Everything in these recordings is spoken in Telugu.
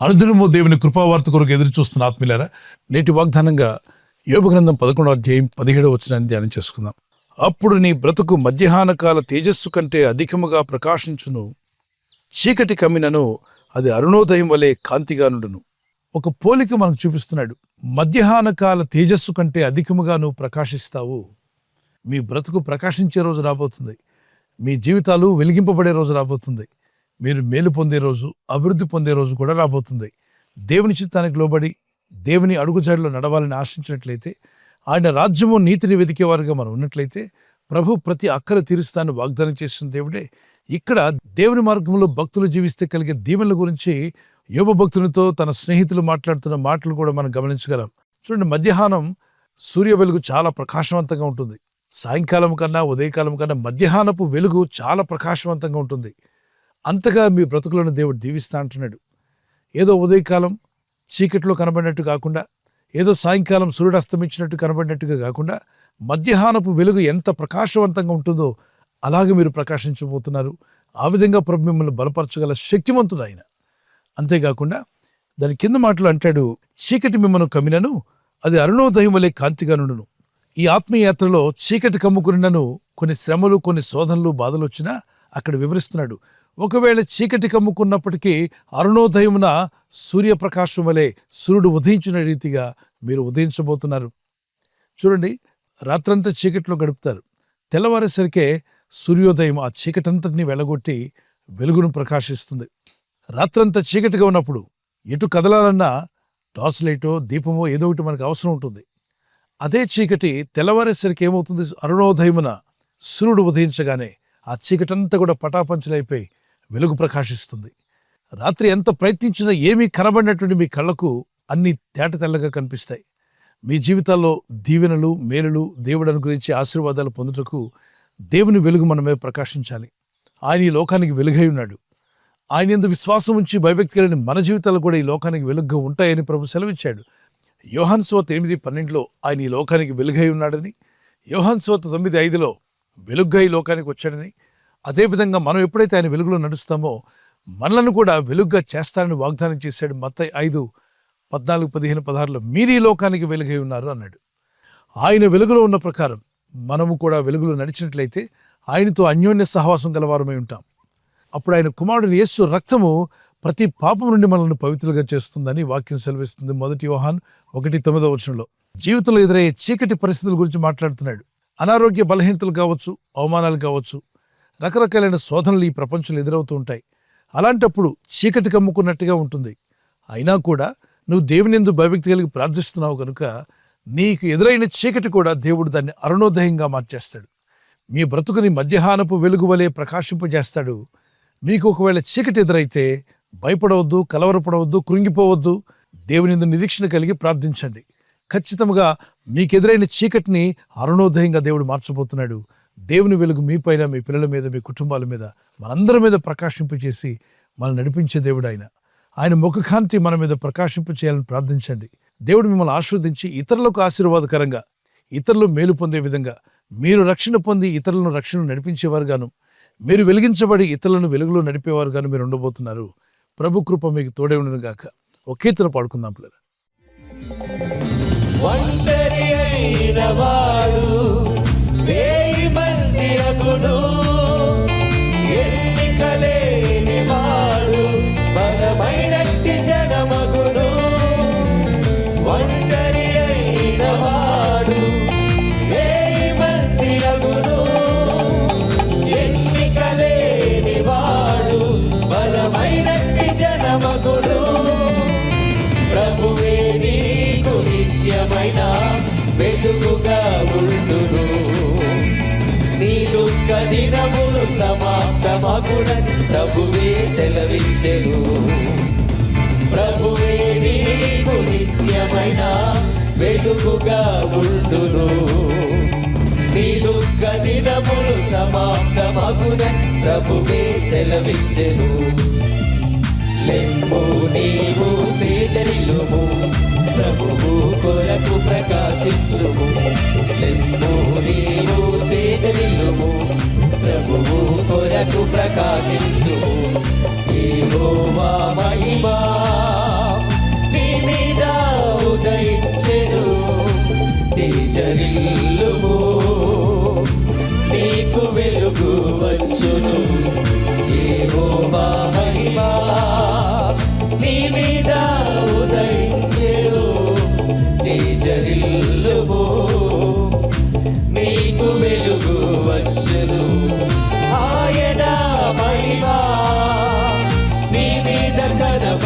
అనుదినము దేవుని కృపావార్త కొరకు ఎదురు చూస్తున్న ఆత్మీయులారా, నేటి వాగ్దానంగా యోబు గ్రంథం 11వ అధ్యాయం 17వ వచనాన్ని ధ్యానం చేసుకుందాం. అప్పుడు నీ బ్రతుకు మధ్యాహ్న కాల తేజస్సు కంటే అధికముగా ప్రకాశించును, చీకటి కమ్మినను అది అరుణోదయం వలె కాంతిగా నుండును. ఒక పోలిక మనకు చూపిస్తున్నాడు. మధ్యాహ్న కాల తేజస్సు కంటే అధికముగా నువ్వు ప్రకాశిస్తావు. మీ బ్రతుకు ప్రకాశించే రోజు రాబోతుంది. మీ జీవితాలు వెలిగింపబడే రోజు రాబోతుంది. మీరు మేలు పొందే రోజు, అభివృద్ధి పొందే రోజు కూడా రాబోతుంది. దేవుని చిత్తానికి లోబడి దేవుని అడుగుజాడలో నడవాలని ఆశించినట్లయితే, ఆయన రాజ్యము నీతిని వెతికేవారుగా మనం ఉన్నట్లయితే, ప్రభు ప్రతి అక్కర తీరుస్తాను వాగ్దానం చేసిన దేవుడే. ఇక్కడ దేవుని మార్గంలో భక్తులు జీవిస్తే కలిగే దీవెనల గురించి యోబు భక్తునితో తన స్నేహితులు మాట్లాడుతున్న మాటలు కూడా మనం గమనించగలం. చూడండి, మధ్యాహ్నం సూర్య వెలుగు చాలా ప్రకాశవంతంగా ఉంటుంది. సాయంకాలం కన్నా ఉదయకాలం కన్నా మధ్యాహ్నపు వెలుగు చాలా ప్రకాశవంతంగా ఉంటుంది. అంతగా మీ బ్రతుకులను దేవుడు దీవిస్తా అంటున్నాడు. ఏదో ఉదయకాలం చీకట్లో కనబడినట్టు కాకుండా, ఏదో సాయంకాలం సూర్యుడు అస్తమించినట్టు కనబడినట్టుగా కాకుండా, మధ్యాహ్నపు వెలుగు ఎంత ప్రకాశవంతంగా ఉంటుందో అలాగే మీరు ప్రకాశించబోతున్నారు. ఆ విధంగా ప్రభు మిమ్మల్ని బలపరచగల శక్తివంతుడు ఆయన. అంతేకాకుండా దాని కింద మాటలు అంటాడు, చీకటి మిమ్మల్ని కమ్మినను అది అరుణోదయం వలె కాంతిగా నుండును. ఈ ఆత్మీయయాత్రలో చీకటి కమ్ముకున్నను కొన్ని శ్రమలు, కొన్ని శోధనలు, బాధలు వచ్చినా అక్కడ వివరిస్తున్నాడు. ఒకవేళ చీకటి కమ్ముకున్నప్పటికీ అరుణోదయమున సూర్యప్రకాశం వలె సూర్యుడు ఉదయించిన రీతిగా మీరు ఉదయించబోతున్నారు. చూడండి, రాత్రంతా చీకట్లో గడుపుతారు. తెల్లవారేసరికే సూర్యోదయం ఆ చీకటంతటిని వెళ్ళగొట్టి వెలుగును ప్రకాశిస్తుంది. రాత్రంతా చీకటిగా ఉన్నప్పుడు ఎటు కదలాలన్నా టార్చ్ లైటో దీపమో ఏదో ఒకటి మనకు అవసరం ఉంటుంది. అదే చీకటి తెల్లవారేసరికి ఏమవుతుంది? అరుణోదయమున సూర్యుడు ఉదయించగానే ఆ చీకటంతా కూడా పటాపంచలైపోయి వెలుగు ప్రకాశిస్తుంది. రాత్రి ఎంత ప్రయత్నించినా ఏమీ కనబడినటువంటి మీ కళ్ళకు అన్ని తేట తెల్లగా కనిపిస్తాయి. మీ జీవితాల్లో దీవెనలు, మేలులు, దేవుడు అనుగ్రహించే ఆశీర్వాదాలు పొందుటకు దేవుని వెలుగు మన మీద ప్రకాశించాలి. ఆయన ఈ లోకానికి వెలుగై ఉన్నాడు. ఆయన యందు విశ్వాసం ఉంచి భయభక్తి కలిగిన మన జీవితాలు కూడా ఈ లోకానికి వెలుగుగా ఉంటాయని ప్రభు సెలవిచ్చాడు. యోహాను సువార్త 8:12 ఆయన ఈ లోకానికి వెలుగై ఉన్నాడని, యోహాను సువార్త 9:5 వెలుగ్గా ఈ లోకానికి వచ్చాడని, అదేవిధంగా మనం ఎప్పుడైతే ఆయన వెలుగులో నడుస్తామో మనలను కూడా వెలుగ్గా చేస్తానని వాగ్దానం చేశాడు. మత్తయి 5:14, 15, 16 మీరు ఈ లోకానికి వెలుగై ఉన్నారు అన్నాడు. ఆయన వెలుగులో ఉన్న ప్రకారం మనము కూడా వెలుగులో నడిచినట్లయితే ఆయనతో అన్యోన్య సహవాసం గలవారమై ఉంటాం. అప్పుడు ఆయన కుమారుడు యేసు రక్తము ప్రతి పాపం నుండి మనల్ని పవిత్రులుగా చేస్తుందని వాక్యం సెలవిస్తుంది. 1 యోహాను 1:9 జీవితంలో ఎదురయ్యే చీకటి పరిస్థితుల గురించి మాట్లాడుతున్నాడు. అనారోగ్య బలహీనతలు కావచ్చు, అవమానాలు కావచ్చు, రకరకాలైన శోధనలు ఈ ప్రపంచంలో ఎదురవుతూ ఉంటాయి. అలాంటప్పుడు చీకటి కమ్ముకున్నట్టుగా ఉంటుంది. అయినా కూడా నువ్వు దేవుని యందు భయభక్తి కలిగి ప్రార్థిస్తున్నావు కనుక నీకు ఎదురైన చీకటి కూడా దేవుడు దాన్ని అరుణోదయంగా మార్చేస్తాడు. మీ బ్రతుకుని మధ్యాహ్నపు వెలుగు వలె ప్రకాశింపజేస్తాడు. మీకు ఒకవేళ చీకటి ఎదురైతే భయపడవద్దు, కలవరపడవద్దు, కృంగిపోవద్దు. దేవుని యందు నిరీక్షణ కలిగి ప్రార్థించండి. ఖచ్చితంగా మీకెదురైన చీకటిని అరుణోదయంగా దేవుడు మార్చబోతున్నాడు. దేవుని వెలుగు మీపైన, మీ పిల్లల మీద, మీ కుటుంబాల మీద, మనందరి మీద ప్రకాశింపచేసి మనల్ని నడిపించే దేవుడు ఆయన. ఆయన ముఖకాంతి మన మీద ప్రకాశింపచేయాలని ప్రార్థించండి. దేవుడు మిమ్మల్ని ఆశీర్వదించి ఇతరులకు ఆశీర్వాదకరంగా, ఇతరులు మేలు పొందే విధంగా, మీరు రక్షణ పొంది ఇతరులను రక్షణ నడిపించేవారుగాను, మీరు వెలిగించబడి ఇతరులను వెలుగులో నడిపేవారుగాను మీరు ఉండబోతున్నారు. ప్రభు కృప మీకు తోడే ఉండును గాక. ఒక కీర్తన పాడుకుందాం పిల్లలు. ఒంటరి అయిన వాడు వేయి మంది అగును, ఎన్నికలేని వాడు బలమైనట్టి జనమగును. ఒంటరి అయిన వాడు వేయి మంది అగును, ఎన్నికలేని వాడు బలమైనట్టి జనమగును. ప్రభువే నీకు నిత్యమైన వెలుగుగా ఉండును, నీ దుఃఖ దినములు సమాప్తమగునని ప్రభువే సెలవిచ్చెను. ప్రభువే నీకు నిత్యమైన వెలుగుగా ఉండును, నీ దుఃఖ దినములు సమాప్తమగునని ప్రభువే సెలవిచ్చెను. లెమ్ము నీవు తేజరిల్లుము, ప్రభువు కొరకు ప్రకాశించుము. లెమ్ము నీవు తేజరిల్లుము, ప్రభువు కొరకు ప్రకాశించుము. యెహోవా మహిమా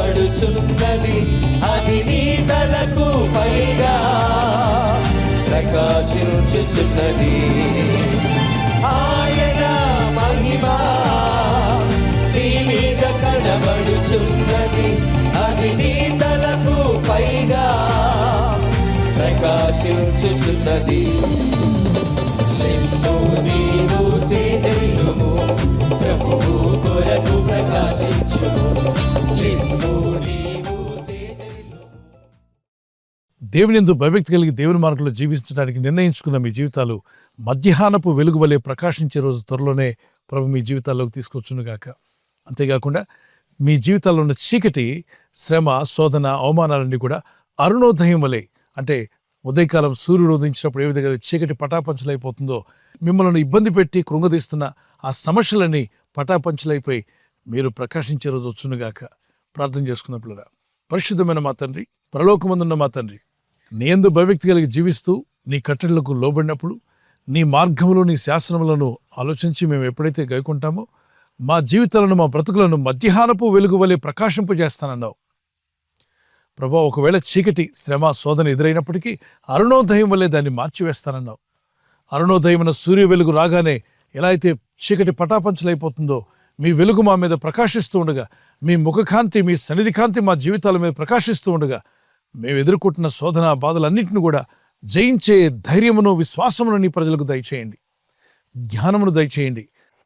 కనబడుచున్నది, అది నీ తలకు పైగా ప్రకాశించుచున్నది. ఆయన మహిమ నీ మీద కనబడుచున్నది, అది నీ తలకు పైగా ప్రకాశించుచున్నది. లెమ్ము నీవు తేజరిల్లుము, ప్రభువు కొరకు ప్రకాశించుము. లెమ్ము నీవు తేజరిల్లుము. దేవునియందు భయభక్తి కలిగి దేవుని మార్గంలో జీవించడానికి నిర్ణయించుకున్న మీ జీవితాలు మధ్యాహ్నపు వెలుగు వలె ప్రకాశించే రోజు త్వరలోనే ప్రభు మీ జీవితాల్లోకి తీసుకొచ్చునుగాక. అంతేకాకుండా మీ జీవితాల్లో ఉన్న చీకటి, శ్రమ, శోధన, అవమానాలన్నీ కూడా అరుణోదయం వలె, అంటే ఉదయకాలం సూర్యుడు ఉదయించినప్పుడు ఏ విధంగా చీకటి పటాపంచలైపోతుందో, మిమ్మల్ని ఇబ్బంది పెట్టి కృంగదీస్తున్న ఆ సమస్యలన్నీ పటాపంచలైపోయి మీరు ప్రకాశించే రోజు వచ్చునుగాక. ప్రార్థన చేసుకున్నప్పుడు, పరిశుద్ధమైన మా తండ్రి, పరలోకమందున్న మా తండ్రి, నీ యందు భయభక్తి కలిగి జీవిస్తూ నీ కట్టడలకు లోబడినప్పుడు, నీ మార్గములు, నీ శాసనములను ఆలోచించి మేము ఎప్పుడైతే గైకుంటామో మా జీవితాలను, మా బ్రతుకులను మధ్యాహ్నపు వెలుగు వలె ప్రకాశింపజేస్తానన్నావు ప్రభా. ఒకవేళ చీకటి, శ్రమ, శోధన ఎదురైనప్పటికీ అరుణోదయం వల్లే దాన్ని మార్చివేస్తానన్నావు. అరుణోదయమైన సూర్య వెలుగు రాగానే ఎలా అయితే చీకటి పటాపంచలైపోతుందో, మీ వెలుగు మా మీద ప్రకాశిస్తూ ఉండగా, మీ ముఖకాంతి, మీ సన్నిధి కాంతి మా జీవితాల మీద ప్రకాశిస్తూ ఉండగా, మేము ఎదుర్కొంటున్న శోధన, బాధలన్నింటిని కూడా జయించే ధైర్యమును, విశ్వాసమును నీ ప్రజలకు దయచేయండి. జ్ఞానమును దయచేయండి.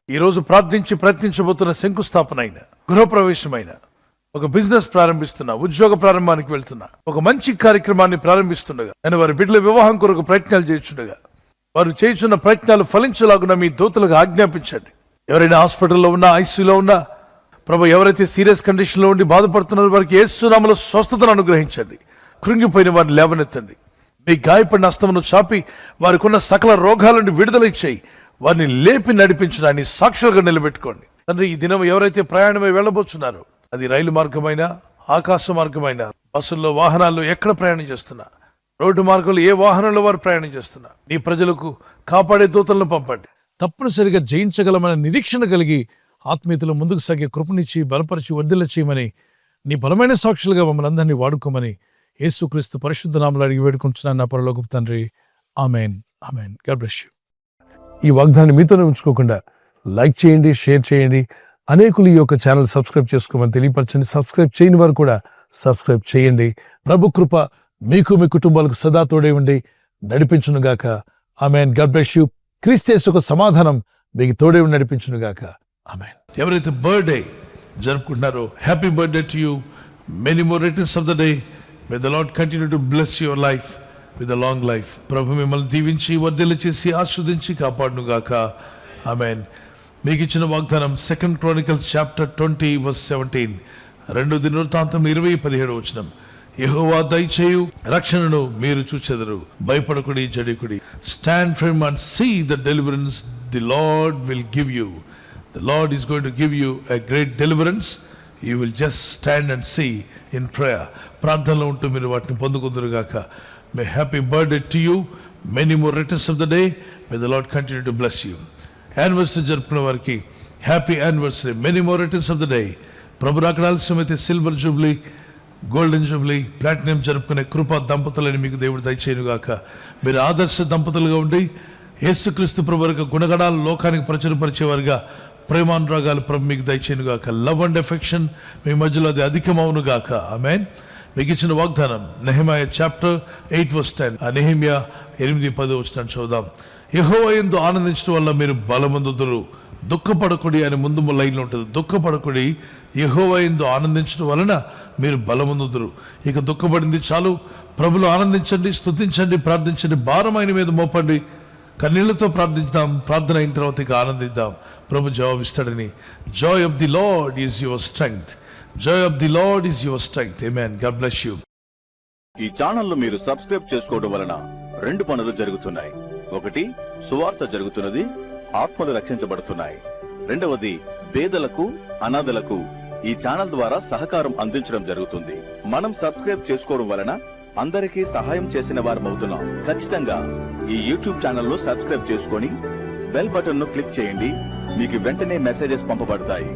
ఈరోజు ప్రార్థించి ప్రయత్నించబోతున్న శంకుస్థాపన అయిన, గృహప్రవేశమైన, ఒక బిజినెస్ ప్రారంభిస్తున్నా, ఉద్యోగ ప్రారంభానికి వెళ్తున్నా, ఒక మంచి కార్యక్రమాన్ని ప్రారంభిస్తుండగా, నేను వారి బిడ్డల వివాహం కొరకు ప్రయత్నాలు చేస్తుండగా, వారు చేస్తున్న ప్రయత్నాలు ఫలించలాగున మీ దూతలకు ఆజ్ఞాపించండి. ఎవరైనా హాస్పిటల్లో ఉన్నా, ఐసీయూలో ఉన్నా ప్రభు, ఎవరైతే సీరియస్ కండిషన్లో ఉండి బాధపడుతున్నారో వారికి యేసు నామములో స్వస్థతను అనుగ్రహించండి. కృంగిపోయిన వారిని లేవనెత్తండి. మీ గాయపడిన హస్తమును చాపి వారికి ఉన్న సకల రోగాల నుండి విడుదల ఇచ్చేయి. వారిని లేపి నడిపించడాన్ని సాక్షులుగా నిలబెట్టుకోండి తండ్రి. ఈ దినం ఎవరైతే ప్రయాణమై వెళ్ళబోతున్నారో, అది రైలు మార్గమైనా, ఆకాశ మార్గమైనా, బస్సుల్లో, వాహనాల్లో ఎక్కడ ప్రయాణం చేస్తున్నా, రోడ్డు మార్గంలో ఏ వాహనంలో వారు ప్రయాణం చేస్తున్నా, నీ ప్రజలకు కాపాడే దూతలను పంపండి. తప్పనిసరిగా జయించగలమైన నిరీక్షణ కలిగి ఆత్మీయతలో ముందుకు సాగే కృపనిచ్చి, బలపరిచి, వర్ధిల్ల చేయమని, నీ బలమైన సాక్షులుగా మమ్మల్ని అందరినీ వాడుకోమని యేసుక్రీస్తు పరిశుద్ధ నామములో అడిగి వేడుకుంటున్నాను నా పరలోకపు తండ్రి. Amen, amen. God bless you. ఈ వాగ్దానాన్ని మీతోనే ఉంచుకోకుండా లైక్ చేయండి, షేర్ చేయండి. అనేకులు ఈ యొక్క ఛానల్ సబ్స్క్రైబ్ చేసుకోమని తెలియపరచండి. సబ్స్క్రైబ్ చేయని వారు కూడా సబ్స్క్రైబ్ చేయండి. ప్రభు కృప మీకు, మీ కుటుంబాలకు సదా తోడే ఉండి నడిపించునుగాక. Amen. God bless you. Kristu Yesu సమాధానం మీకు తోడే ఉండి నడిపించునుగాక. ఆమెన్. ఎవరైతే బర్త్డే జరుపుకుంటున్నారో, happy birthday to you. Many more returns of the day. May the Lord continue to bless your life with a long life. ప్రభు మిమ్మల్ని దీవించి, వర్ధిల్ల చేసి, ఆస్వాదించి కాపాడునుగాక. ఆమెన్. మీకు ఇచ్చిన వాగ్దానం 2 Chronicles chapter 20 verse 17. 2 దినవృత్తాంతం 20:17. యెహోవా దయచేయు రక్షణను మీరు చూచెదరు, భయపడకుడి, జడికుడి. Stand firm and see the deliverance the Lord will give you. The Lord is going to give you a great deliverance. You will just stand and see in prayer. ప్రార్థనలో ఉంటూ మీరు వాటిని పొందుకుందురుగాక. May happy birthday to you. Many more returns of the day. May the Lord continue to bless you. Anniversary జరుపుకునే వారికి happy anniversary. Many more returns of the day. ప్రభు రాకడ ఆలస్యమైతే silver jubilee, golden jubilee, platinum జరుపుకునే కృపా దంపతులని మీకు దేవుడు దయచేయునుగాక. మీరు ఆదర్శ దంపతులుగా ఉండి యేసుక్రీస్తు ప్రభు యొక్క గుణగణాలు లోకానికి ప్రచురపరిచేవారుగా, ప్రేమానురాగాలు ప్రభు మీకు దయచేయునుగాక. లవ్ అండ్ ఎఫెక్షన్ మీ మధ్యలో అది అధికమవునుగాక. ఆమేన్. మీకు ఇచ్చిన వాగ్దానం నెహెమయా చాప్టర్ 8 verse 10. ఆ నెహెమ్యా 8-10 వచనం చూద్దాం. యెహోవా యందు ఆనందించడం వల్ల మీరు బలమందుదురు, దుఃఖపడకుడి అని ముందు లైన్లో ఉంటుంది. దుఃఖపడకుడి, యెహోవా యందు ఆనందించడం వలన మీరు బలమందుదురు. ఇక దుఃఖపడింది చాలు. ప్రభులో ఆనందించండి, స్తుతించండి, ప్రార్థించండి, భారం ఆయన మీద మోపండి. కన్నీళ్లతో ప్రార్థిద్దాం. ప్రార్థన అయిన తర్వాత ఇక ఆనందిద్దాం. ప్రభు జవాబిస్తాడని. Joy of the Lord is your strength. Joy of the Lord is your strength. Amen. God bless you. ఈ ఛానల్ మీరు సబ్స్క్రైబ్ చేసుకోవడం వలన 2 పనులు జరుగుతున్నాయి. ఒకటి, సువార్త జరుగుతున్నది, ఆత్మలు రక్షించబడుతున్నాయి. రెండవది, పేదలకు, అనాథలకు ఈ ఛానల్ ద్వారా సహకారం అందించడం జరుగుతుంది. మనం సబ్స్క్రైబ్ చేసుకోవడం వలన అందరికీ సహాయం చేసిన వారమవుతున్నాం. ఖచ్చితంగా ఈ యూట్యూబ్ ఛానల్ ను సబ్స్క్రైబ్ చేసుకొని బెల్ బటన్ ను క్లిక్ చేయండి. మీకు వెంటనే మెసేజెస్ పంపబడతాయి.